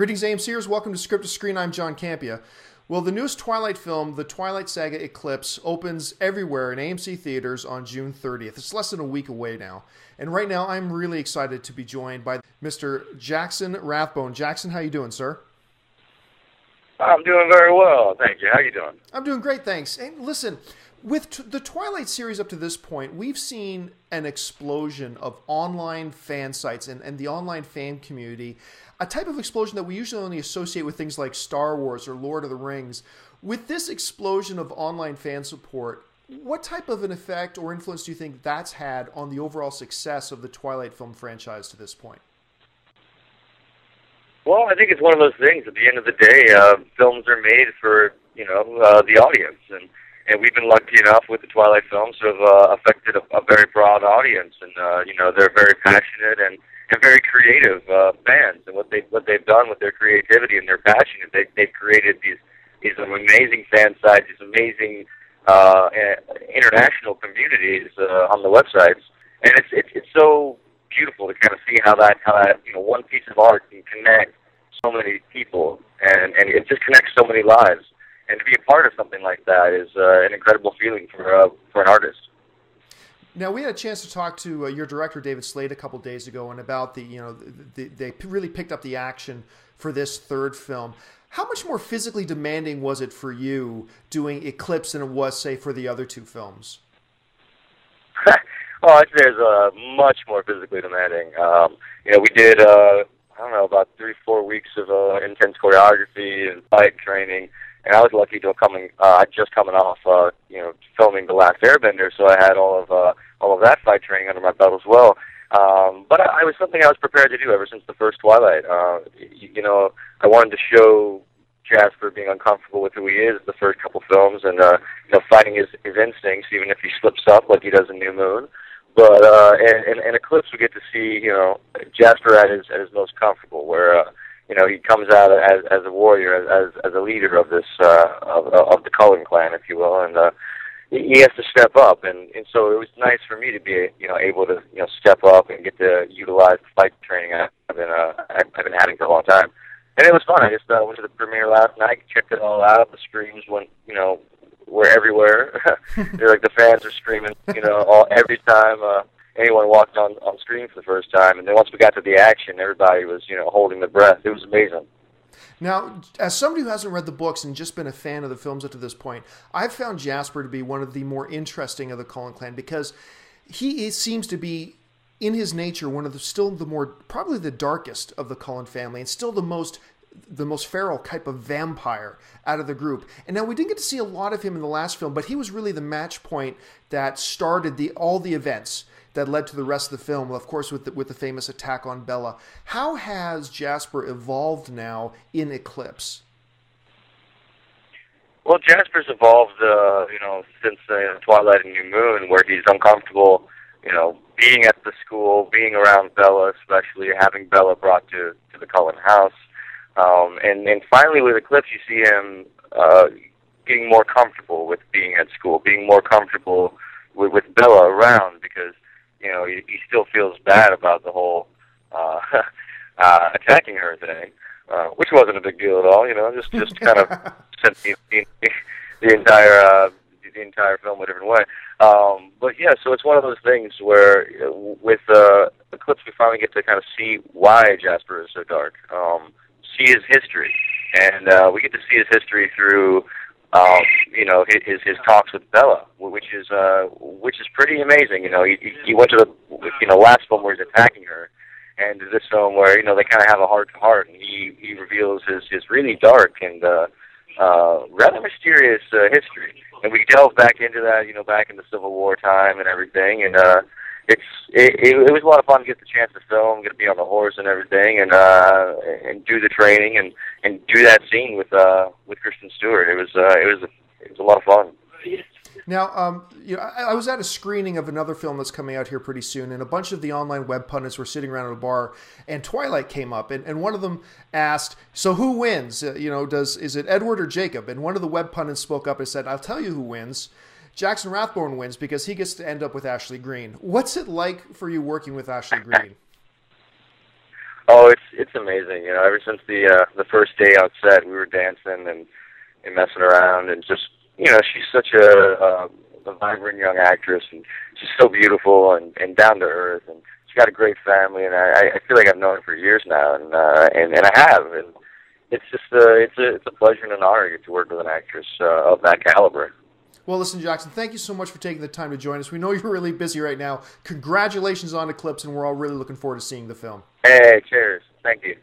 Greetings, AMCers. Welcome to Script to Screen. I'm John Campia. Well, the newest Twilight film, the Twilight Saga Eclipse, opens everywhere in AMC theaters on June 30th. It's less than a week away now. And right now, I'm really excited to be joined by Mr. Jackson Rathbone. Jackson, how you doing, sir? I'm doing very well, thank you. How you doing? I'm doing great, thanks. And listen, with the Twilight series up to this point, we've seen an explosion of online fan sites and the online fan community, a type of explosion that we usually only associate with things like Star Wars or Lord of the Rings. With this explosion of online fan support, what type of an effect or influence do you think that's had on the overall success of the Twilight film franchise to this point? Well, I think it's one of those things. At the end of the day, films are made for the audience, and we've been lucky enough with the Twilight films to have affected a very broad audience, and they're very passionate and very creative fans, and what they've done with their creativity and their passion is they've created these amazing fan sites, these amazing international communities on the websites, and it's so beautiful to kind of see how that one piece of art can connect so many people, and it just connects so many lives. And to be a part of something like that is an incredible feeling for an artist. Now, we had a chance to talk to your director, David Slade, a couple days ago, and about they really picked up the action for this third film. How much more physically demanding was it for you doing Eclipse than it was, say, for the other two films? Oh, I'd say it's much more physically demanding. We did, about 3-4 weeks of intense choreography and fight training, and I was lucky to just coming off, filming The Last Airbender, so I had all of that fight training under my belt as well. But I was something I was prepared to do ever since the first Twilight. I wanted to show Jasper being uncomfortable with who he is the first couple films, and fighting his instincts, even if he slips up like he does in New Moon. But in Eclipse, we get to see Jasper at his most comfortable, where he comes out as a warrior, as a leader of this of the Cullen clan, if you will, and he has to step up, and so it was nice for me to be able to step up and get to utilize the fight training I've been having for a long time, and it was fun. I just went to the premiere last night, checked it all out. The screams were everywhere. They're like the fans are screaming, every time anyone walked on screen for the first time. And then once we got to the action, everybody was, holding their breath. It was amazing. Now, as somebody who hasn't read the books and just been a fan of the films up to this point, I've found Jasper to be one of the more interesting of the Cullen clan because seems to be, in his nature, one of probably the darkest of the Cullen family, and still the most feral type of vampire out of the group. And now we didn't get to see a lot of him in the last film, but he was really the match point that started all the events that led to the rest of the film, of course, with the famous attack on Bella. How has Jasper evolved now in Eclipse? Well, Jasper's evolved, since Twilight and New Moon, where he's uncomfortable, being at the school, being around Bella, especially having Bella brought to the Cullen house. And finally with Eclipse, you see him getting more comfortable with being at school, being more comfortable with Bella around, because he still feels bad about the whole attacking her thing, which wasn't a big deal at all. Just kind of sent the entire film a different way. But yeah, so it's one of those things where with Eclipse, we finally get to kind of see why Jasper is so dark. See his history, and we get to see his history through his talks with Bella, which is pretty amazing. He went to the last film where he's attacking her, and this film where they kind of have a heart to heart, and he reveals his really dark and rather mysterious history, and we delve back into that, back in the Civil War time and everything, and it was a lot of fun to get the chance to film, get to be on the horse and everything, and do the training and do that scene with Kristen Stewart. It was a lot of fun. Now, I was at a screening of another film that's coming out here pretty soon, and a bunch of the online web pundits were sitting around at a bar, and Twilight came up, and one of them asked, "So who wins? Is it Edward or Jacob?" And one of the web pundits spoke up and said, "I'll tell you who wins. Jackson Rathbone wins because he gets to end up with Ashley Greene." What's it like for you working with Ashley Greene? Oh, it's amazing. You know, ever since the first day on set, we were dancing and messing around, and just, you know, she's such a vibrant young actress, and she's so beautiful and down to earth, and she's got a great family, and I feel like I've known her for years now, and I have, and it's just it's a pleasure and an honor to get to work with an actress of that caliber. Well, listen, Jackson, thank you so much for taking the time to join us. We know you're really busy right now. Congratulations on Eclipse, and we're all really looking forward to seeing the film. Hey, cheers. Thank you.